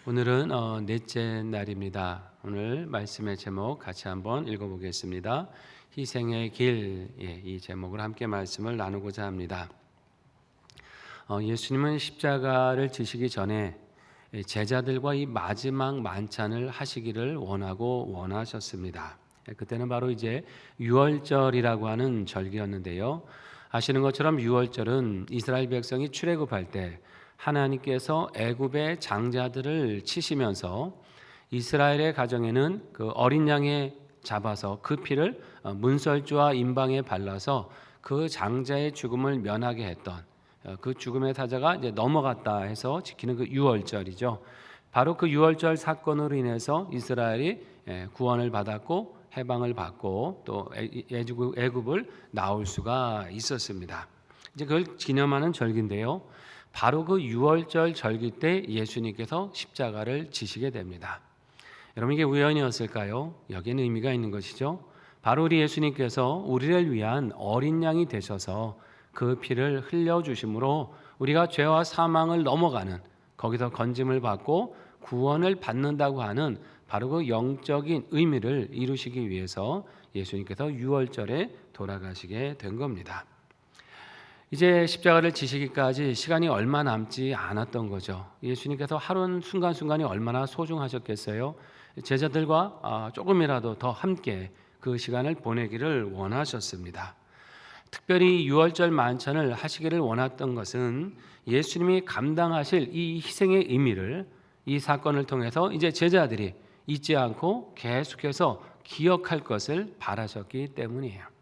오늘은 넷째 날입니다. 오늘 말씀의 제목 같이 한번 읽어보겠습니다. 희생의 길, 이 제목을 함께 말씀을 나누고자 합니다. 예수님은 십자가를 지시기 전에 제자들과 이 마지막 만찬을 하시기를 원하셨습니다. 그때는 바로 이제 유월절이라고 하는 절기였는데요. 아시는 것처럼 유월절은 이스라엘 백성이 출애굽할 때 하나님께서 애굽의 장자들을 치시면서 이스라엘의 가정에는 그 어린 양에 잡아서 그 피를 문설주와 임방에 발라서 그 장자의 죽음을 면하게 했던 그 죽음의 사자가 이제 넘어갔다 해서 지키는 그 유월절이죠. 바로 그 유월절 사건으로 인해서 이스라엘이 구원을 받았고 해방을 받고 또 애굽을 나올 수가 있었습니다. 이제 그걸 기념하는 절기인데요. 바로 그 유월절 절기 때 예수님께서 십자가를 지시게 됩니다. 여러분, 이게 우연이었을까요? 여기에는 의미가 있는 것이죠. 바로 우리 예수님께서 우리를 위한 어린 양이 되셔서 그 피를 흘려주심으로 우리가 죄와 사망을 넘어가는, 거기서 건짐을 받고 구원을 받는다고 하는 바로 그 영적인 의미를 이루시기 위해서 예수님께서 유월절에 돌아가시게 된 겁니다. 이제 십자가를 지시기까지 시간이 얼마 남지 않았던 거죠. 예수님께서 하루 순간순간이 얼마나 소중하셨겠어요. 제자들과 조금이라도 더 함께 그 시간을 보내기를 원하셨습니다. 특별히 유월절 만찬을 하시기를 원했던 것은 예수님이 감당하실 이 희생의 의미를 이 사건을 통해서 이제 제자들이 잊지 않고 계속해서 기억할 것을 바라셨기 때문이에요.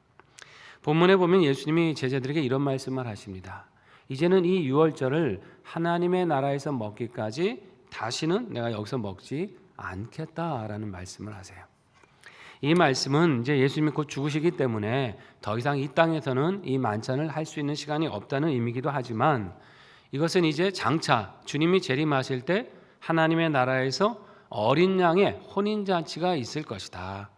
본문에 보면 예수님이 제자들에게 이런 말씀을 하십니다. 이제는 이 유월절을 하나님의 나라에서 먹기까지 다시는 내가 여기서 먹지 않겠다라는 말씀을 하세요. 이 말씀은 이제 예수님이 곧 죽으시기 때문에 더 이상 이 땅에서는 이 만찬을 할 수 있는 시간이 없다는 의미이기도 하지만, 이것은 이제 장차 주님이 재림하실 때 하나님의 나라에서 어린 양의 혼인잔치가 있을 것이다.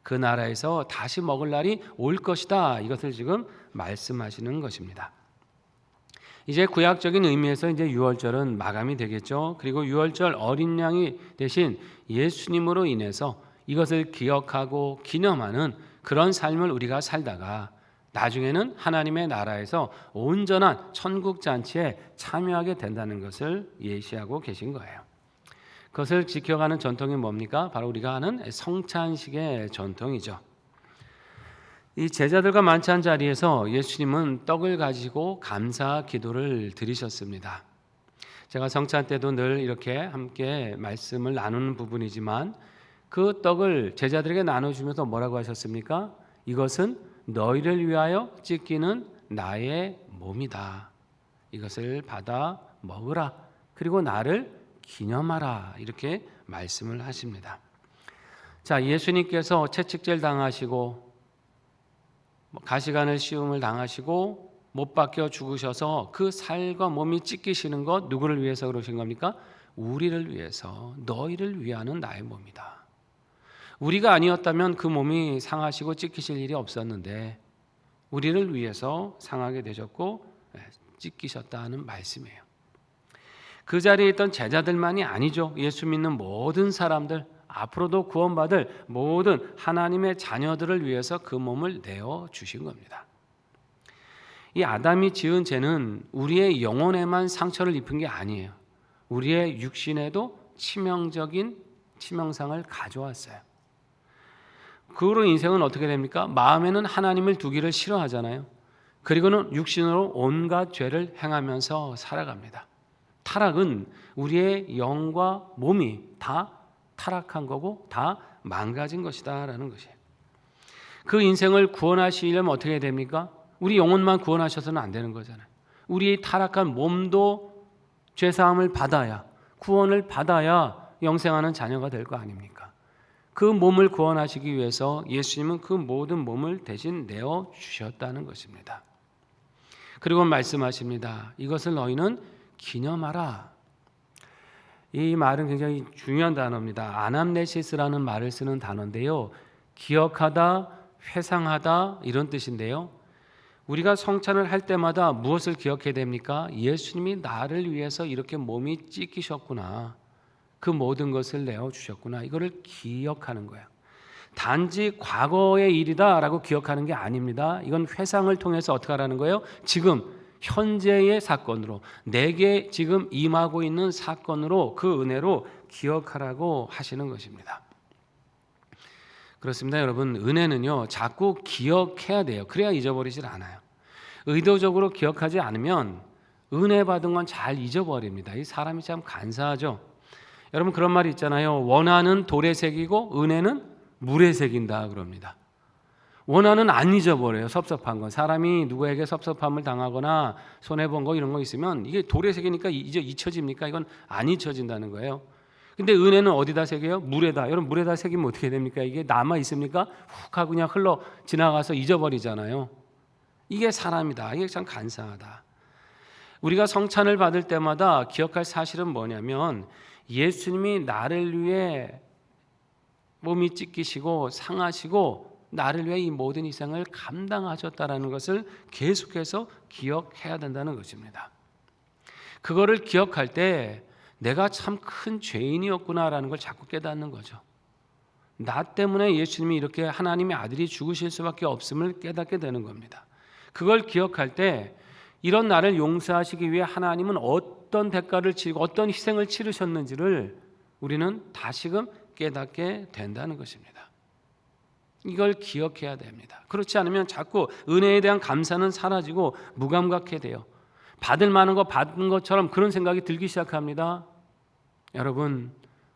그 나라에서 다시 먹을 날이 올 것이다. 이것을 지금 말씀하시는 것입니다. 이제 구약적인 의미에서 이제 유월절은 마감이 되겠죠. 그리고 유월절 어린 양이 대신 예수님으로 인해서 이것을 기억하고 기념하는 그런 삶을 우리가 살다가 나중에는 하나님의 나라에서 온전한 천국 잔치에 참여하게 된다는 것을 예시하고 계신 거예요. 그것을 지켜가는 전통이 뭡니까? 바로 우리가 하는 성찬식의 전통이죠. 이 제자들과 만찬 자리에서 예수님은 떡을 가지고 감사 기도를 드리셨습니다. 제가 성찬 때도 늘 이렇게 함께 말씀을 나누는 부분이지만 그 떡을 제자들에게 나눠주면서 뭐라고 하셨습니까? 이것은 너희를 위하여 찢기는 나의 몸이다. 이것을 받아 먹으라. 그리고 나를 기념하라. 이렇게 말씀을 하십니다. 자, 예수님께서 채찍질 당하시고 가시관을 씌움을 당하시고 못 박혀 죽으셔서 그 살과 몸이 찢기시는 것 누구를 위해서 그러신 겁니까? 우리를 위해서, 너희를 위하는 나의 몸이다. 우리가 아니었다면 그 몸이 상하시고 찢기실 일이 없었는데 우리를 위해서 상하게 되셨고 찢기셨다는 말씀이에요. 그 자리에 있던 제자들만이 아니죠. 예수 믿는 모든 사람들, 앞으로도 구원받을 모든 하나님의 자녀들을 위해서 그 몸을 내어주신 겁니다. 이 아담이 지은 죄는 우리의 영혼에만 상처를 입힌 게 아니에요. 우리의 육신에도 치명적인 치명상을 가져왔어요. 그 후로 인생은 어떻게 됩니까? 마음에는 하나님을 두기를 싫어하잖아요. 그리고는 육신으로 온갖 죄를 행하면서 살아갑니다. 타락은 우리의 영과 몸이 다 타락한 거고 다 망가진 것이다 라는 것이에요. 그 인생을 구원하시려면 어떻게 됩니까? 우리 영혼만 구원하셔서는 안 되는 거잖아요. 우리의 타락한 몸도 죄사함을 받아야, 구원을 받아야 영생하는 자녀가 될 거 아닙니까? 그 몸을 구원하시기 위해서 예수님은 그 모든 몸을 대신 내어주셨다는 것입니다. 그리고 말씀하십니다. 이것을 너희는 기념하라. 이 말은 굉장히 중요한 단어입니다. 아남네시스라는 말을 쓰는 단어인데요. 기억하다, 회상하다 이런 뜻인데요. 우리가 성찬을 할 때마다 무엇을 기억해야 됩니까? 예수님이 나를 위해서 이렇게 몸이 찢기셨구나. 그 모든 것을 내어주셨구나. 이거를 기억하는 거예요. 단지 과거의 일이다라고 기억하는 게 아닙니다. 이건 회상을 통해서 어떻게 하라는 거예요? 지금 현재의 사건으로, 내게 지금 임하고 있는 사건으로, 그 은혜로 기억하라고 하시는 것입니다. 그렇습니다, 여러분. 은혜는요, 자꾸 기억해야 돼요. 그래야 잊어버리질 않아요. 의도적으로 기억하지 않으면 은혜 받은 건 잘 잊어버립니다. 이 사람이 참 간사하죠. 여러분, 그런 말이 있잖아요. 원하는 돌에 새기고 은혜는 물에 새긴다 그럽니다. 원하는 안 잊어버려요. 섭섭한 건. 사람이 누구에게 섭섭함을 당하거나 손해본 거 이런 거 있으면 이게 돌에 새기니까 이제 잊혀집니까? 이건 안 잊혀진다는 거예요. 근데 은혜는 어디다 새겨요? 물에다. 여러분, 물에다 새기면 어떻게 됩니까? 이게 남아 있습니까? 훅 하고 그냥 흘러 지나가서 잊어버리잖아요. 이게 사람이다. 이게 참 간사하다. 우리가 성찬을 받을 때마다 기억할 사실은 뭐냐면, 예수님이 나를 위해 몸이 찢기시고 상하시고 나를 위해 이 모든 희생을 감당하셨다라는 것을 계속해서 기억해야 된다는 것입니다. 그거를 기억할 때 내가 참 큰 죄인이었구나라는 걸 자꾸 깨닫는 거죠. 나 때문에 예수님이 이렇게 하나님의 아들이 죽으실 수밖에 없음을 깨닫게 되는 겁니다. 그걸 기억할 때 이런 나를 용서하시기 위해 하나님은 어떤 대가를 치르고 어떤 희생을 치르셨는지를 우리는 다시금 깨닫게 된다는 것입니다. 이걸 기억해야 됩니다. 그렇지 않으면 자꾸 은혜에 대한 감사는 사라지고 무감각해 돼요. 받을 만한 거 받은 것처럼 그런 생각이 들기 시작합니다. 여러분,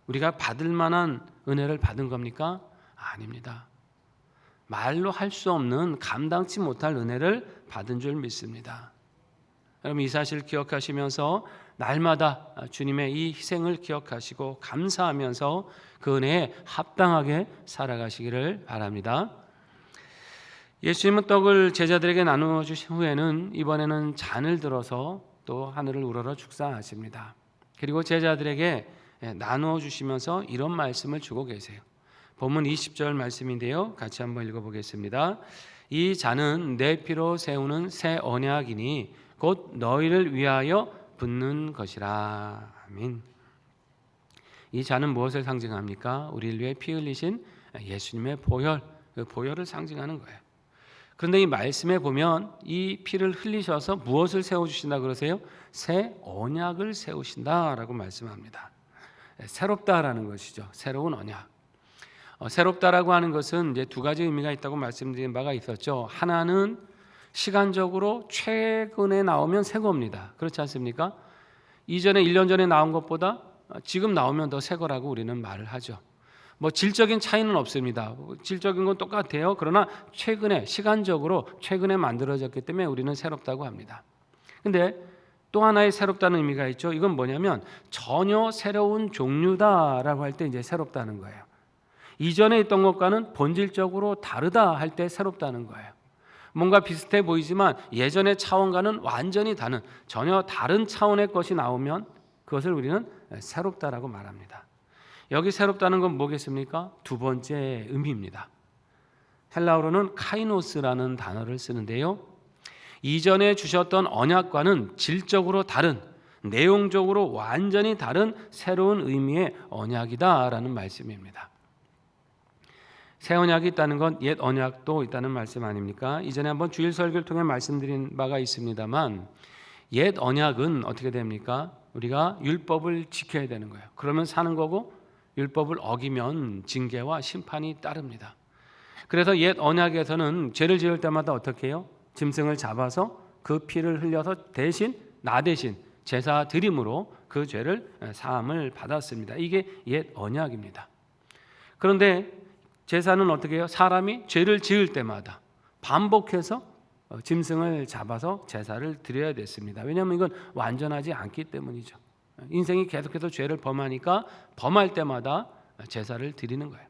우리가 받을 만한 은혜를 받은 겁니까? 아닙니다. 말로 할 수 없는, 감당치 못할 은혜를 받은 줄 믿습니다. 여러분, 이 사실 기억하시면서 날마다 주님의 이 희생을 기억하시고 감사하면서 그 은혜에 합당하게 살아가시기를 바랍니다. 예수님은 떡을 제자들에게 나누어 주신 후에는 이번에는 잔을 들어서 또 하늘을 우러러 축사하십니다. 그리고 제자들에게 나누어 주시면서 이런 말씀을 주고 계세요. 본문 20절 말씀인데요, 같이 한번 읽어보겠습니다. 이 잔은 내 피로 세우는 새 언약이니 곧 너희를 위하여 붓는 것이라. 아멘. 이 잔은 무엇을 상징합니까? 우리를 위해 피 흘리신 예수님의 보혈, 그 보혈을 상징하는 거예요. 그런데 이 말씀에 보면 이 피를 흘리셔서 무엇을 세워주신다 그러세요? 새 언약을 세우신다라고 말씀합니다. 새롭다라는 것이죠. 새로운 언약. 새롭다라고 하는 것은 이제 두 가지 의미가 있다고 말씀드린 바가 있었죠. 하나는 시간적으로 최근에 나오면 새 겁니다. 그렇지 않습니까? 이전에 1년 전에 나온 것보다 지금 나오면 더 새 거라고 우리는 말을 하죠. 뭐 질적인 차이는 없습니다. 질적인 건 똑같아요. 그러나 최근에, 시간적으로 최근에 만들어졌기 때문에 우리는 새롭다고 합니다. 근데 또 하나의 새롭다는 의미가 있죠. 이건 뭐냐면 전혀 새로운 종류다라고 할 때 이제 새롭다는 거예요. 이전에 있던 것과는 본질적으로 다르다 할 때 새롭다는 거예요. 뭔가 비슷해 보이지만 예전의 차원과는 완전히 다른, 전혀 다른 차원의 것이 나오면 그것을 우리는 새롭다라고 말합니다. 여기 새롭다는 건 뭐겠습니까? 두 번째 의미입니다. 헬라어로는 카이노스라는 단어를 쓰는데요, 이전에 주셨던 언약과는 질적으로 다른, 내용적으로 완전히 다른 새로운 의미의 언약이다라는 말씀입니다. 새 언약이 있다는 건 옛 언약도 있다는 말씀 아닙니까? 이전에 한번 주일 설교를 통해 말씀드린 바가 있습니다만, 옛 언약은 어떻게 됩니까? 우리가 율법을 지켜야 되는 거예요. 그러면 사는 거고, 율법을 어기면 징계와 심판이 따릅니다. 그래서 옛 언약에서는 죄를 지을 때마다 어떻게 해요? 짐승을 잡아서 그 피를 흘려서 나 대신 제사 드림으로 그 죄를 사함을 받았습니다. 이게 옛 언약입니다. 그런데 제사는 어떻게 해요? 사람이 죄를 지을 때마다 반복해서 짐승을 잡아서 제사를 드려야 됐습니다. 왜냐하면 이건 완전하지 않기 때문이죠. 인생이 계속해서 죄를 범하니까 범할 때마다 제사를 드리는 거예요.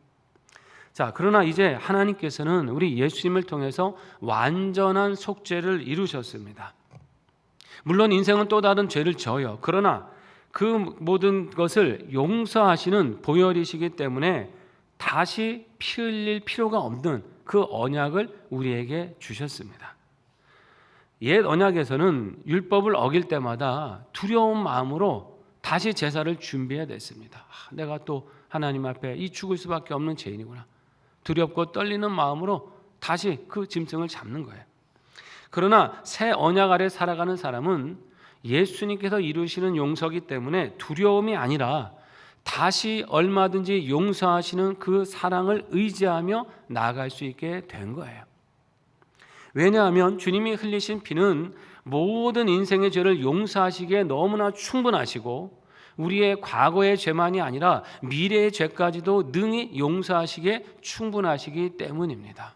자, 그러나 이제 하나님께서는 우리 예수님을 통해서 완전한 속죄를 이루셨습니다. 물론 인생은 또 다른 죄를 져요. 그러나 그 모든 것을 용서하시는 보혈이시기 때문에 다시 피 흘릴 필요가 없는 그 언약을 우리에게 주셨습니다. 옛 언약에서는 율법을 어길 때마다 두려운 마음으로 다시 제사를 준비해야 됐습니다. 내가 또 하나님 앞에 이 죽을 수밖에 없는 죄인이구나. 두렵고 떨리는 마음으로 다시 그 짐승을 잡는 거예요. 그러나 새 언약 아래 살아가는 사람은 예수님께서 이루시는 용서기 때문에 두려움이 아니라 다시 얼마든지 용서하시는 그 사랑을 의지하며 나아갈 수 있게 된 거예요. 왜냐하면 주님이 흘리신 피는 모든 인생의 죄를 용서하시기에 너무나 충분하시고 우리의 과거의 죄만이 아니라 미래의 죄까지도 능히 용서하시기에 충분하시기 때문입니다.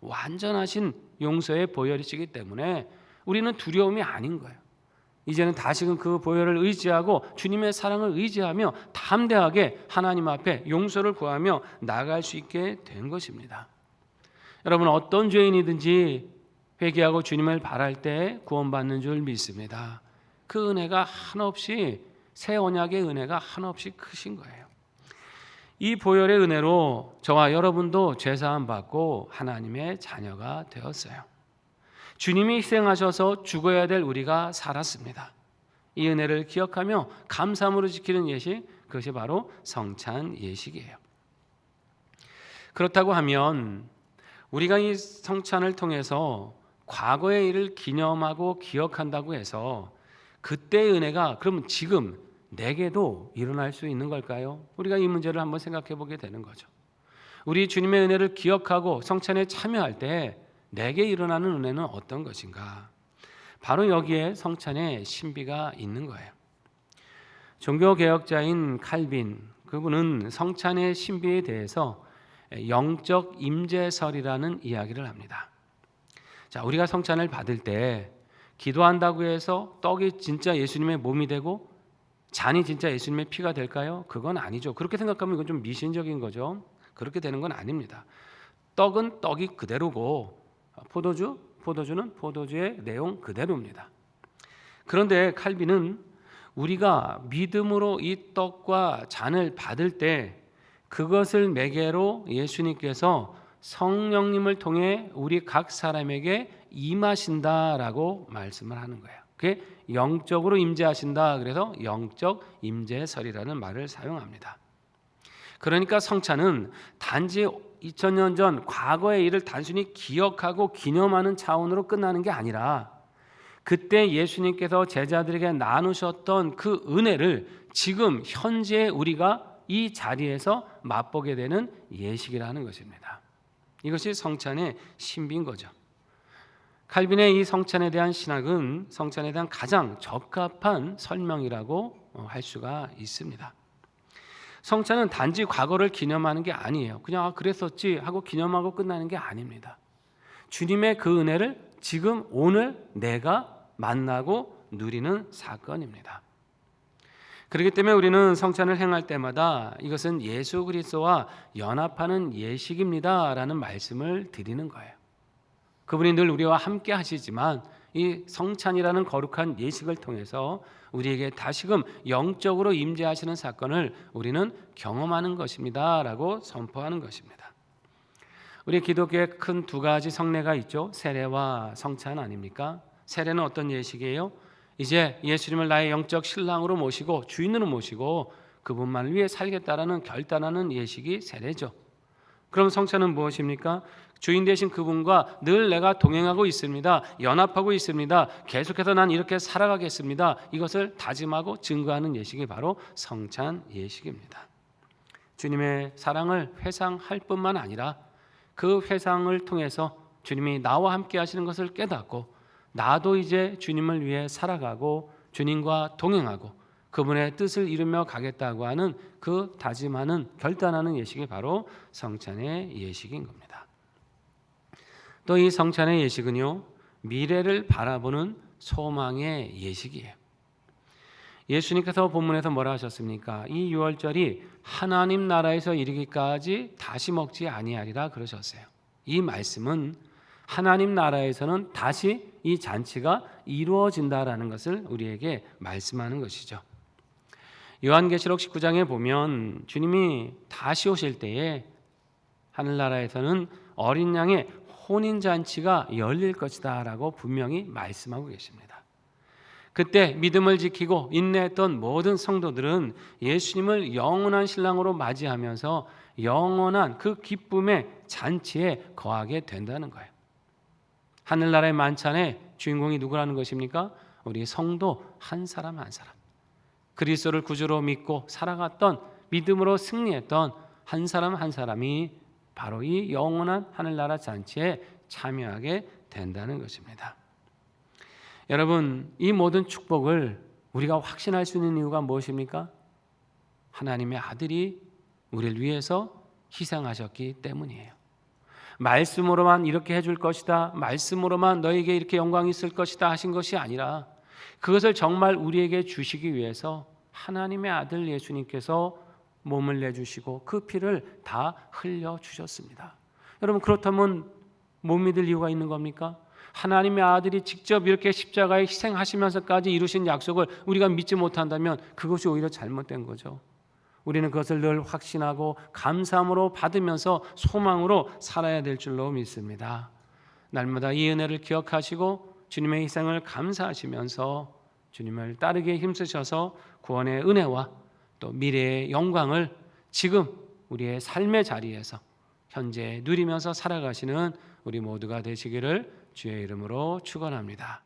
완전하신 용서의 보혈이시기 때문에 우리는 두려움이 아닌 거예요. 이제는 다시금 그 보혈을 의지하고 주님의 사랑을 의지하며 담대하게 하나님 앞에 용서를 구하며 나아갈 수 있게 된 것입니다. 여러분, 어떤 죄인이든지 회개하고 주님을 바랄 때 구원받는 줄 믿습니다. 그 은혜가 한없이, 새 언약의 은혜가 한없이 크신 거예요. 이 보혈의 은혜로 저와 여러분도 죄사함 받고 하나님의 자녀가 되었어요. 주님이 희생하셔서 죽어야 될 우리가 살았습니다. 이 은혜를 기억하며 감사함으로 지키는 예식, 그것이 바로 성찬 예식이에요. 그렇다고 하면 우리가 이 성찬을 통해서 과거의 일을 기념하고 기억한다고 해서 그때의 은혜가 그러면 지금 내게도 일어날 수 있는 걸까요? 우리가 이 문제를 한번 생각해 보게 되는 거죠. 우리 주님의 은혜를 기억하고 성찬에 참여할 때 내게 일어나는 은혜는 어떤 것인가? 바로 여기에 성찬의 신비가 있는 거예요. 종교개혁자인 칼빈, 그분은 성찬의 신비에 대해서 영적 임재설이라는 이야기를 합니다. 자, 우리가 성찬을 받을 때 기도한다고 해서 떡이 진짜 예수님의 몸이 되고 잔이 진짜 예수님의 피가 될까요? 그건 아니죠. 그렇게 생각하면 이건 좀 미신적인 거죠. 그렇게 되는 건 아닙니다. 떡은 떡이 그대로고 포도주는 포도주의 내용 그대로입니다. 그런데 칼빈은 우리가 믿음으로 이 떡과 잔을 받을 때 그것을 매개로 예수님께서 성령님을 통해 우리 각 사람에게 임하신다라고 말씀을 하는 거예요. 그게 영적으로 임재하신다. 그래서 영적 임재설이라는 말을 사용합니다. 그러니까 성찬은 단지 2000년 전 과거의 일을 단순히 기억하고 기념하는 차원으로 끝나는 게 아니라 그때 예수님께서 제자들에게 나누셨던 그 은혜를 지금 현재 우리가 이 자리에서 맛보게 되는 예식이라는 것입니다. 이것이 성찬의 신비인 거죠. 칼빈의 이 성찬에 대한 신학은 성찬에 대한 가장 적합한 설명이라고 할 수가 있습니다. 성찬은 단지 과거를 기념하는 게 아니에요. 그냥 그랬었지 하고 기념하고 끝나는 게 아닙니다. 주님의 그 은혜를 지금 오늘 내가 만나고 누리는 사건입니다. 그렇기 때문에 우리는 성찬을 행할 때마다 이것은 예수 그리스도와 연합하는 예식입니다라는 말씀을 드리는 거예요. 그분이 늘 우리와 함께 하시지만 이 성찬이라는 거룩한 예식을 통해서 우리에게 다시금 영적으로 임재하시는 사건을 우리는 경험하는 것입니다라고 선포하는 것입니다. 우리 기독교에 큰 두 가지 성례가 있죠. 세례와 성찬 아닙니까? 세례는 어떤 예식이에요? 이제 예수님을 나의 영적 신랑으로 모시고 주인으로 모시고 그분만을 위해 살겠다라는 결단하는 예식이 세례죠. 그럼 성찬은 무엇입니까? 주인 되신 그분과 늘 내가 동행하고 있습니다. 연합하고 있습니다. 계속해서 난 이렇게 살아가겠습니다. 이것을 다짐하고 증거하는 예식이 바로 성찬 예식입니다. 주님의 사랑을 회상할 뿐만 아니라 그 회상을 통해서 주님이 나와 함께 하시는 것을 깨닫고 나도 이제 주님을 위해 살아가고 주님과 동행하고 그분의 뜻을 이루며 가겠다고 하는 그 다짐하는 결단하는 예식이 바로 성찬의 예식인 겁니다. 또 이 성찬의 예식은요, 미래를 바라보는 소망의 예식이에요. 예수님께서 본문에서 뭐라 하셨습니까? 이 유월절이 하나님 나라에서 이르기까지 다시 먹지 아니하리라 그러셨어요. 이 말씀은 하나님 나라에서는 다시 이 잔치가 이루어진다라는 것을 우리에게 말씀하는 것이죠. 요한계시록 19장에 보면 주님이 다시 오실 때에 하늘나라에서는 어린 양의 혼인잔치가 열릴 것이다 라고 분명히 말씀하고 계십니다. 그때 믿음을 지키고 인내했던 모든 성도들은 예수님을 영원한 신랑으로 맞이하면서 영원한 그 기쁨의 잔치에 거하게 된다는 거예요. 하늘나라의 만찬의 주인공이 누구라는 것입니까? 우리 성도 한 사람 한 사람. 그리스도를 구주로 믿고 살아갔던, 믿음으로 승리했던 한 사람 한 사람이 바로 이 영원한 하늘나라 잔치에 참여하게 된다는 것입니다. 여러분, 이 모든 축복을 우리가 확신할 수 있는 이유가 무엇입니까? 하나님의 아들이 우리를 위해서 희생하셨기 때문이에요. 말씀으로만 이렇게 해줄 것이다, 말씀으로만 너에게 이렇게 영광이 있을 것이다 하신 것이 아니라 그것을 정말 우리에게 주시기 위해서 하나님의 아들 예수님께서 몸을 내주시고 그 피를 다 흘려주셨습니다. 여러분, 그렇다면 못 믿을 이유가 있는 겁니까? 하나님의 아들이 직접 이렇게 십자가에 희생하시면서까지 이루신 약속을 우리가 믿지 못한다면 그것이 오히려 잘못된 거죠. 우리는 그것을 늘 확신하고 감사함으로 받으면서 소망으로 살아야 될 줄로 믿습니다. 날마다 이 은혜를 기억하시고 주님의 희생을 감사하시면서 주님을 따르게 힘쓰셔서 구원의 은혜와 또 미래의 영광을 지금 우리의 삶의 자리에서 현재 누리면서 살아가시는 우리 모두가 되시기를 주의 이름으로 축원합니다.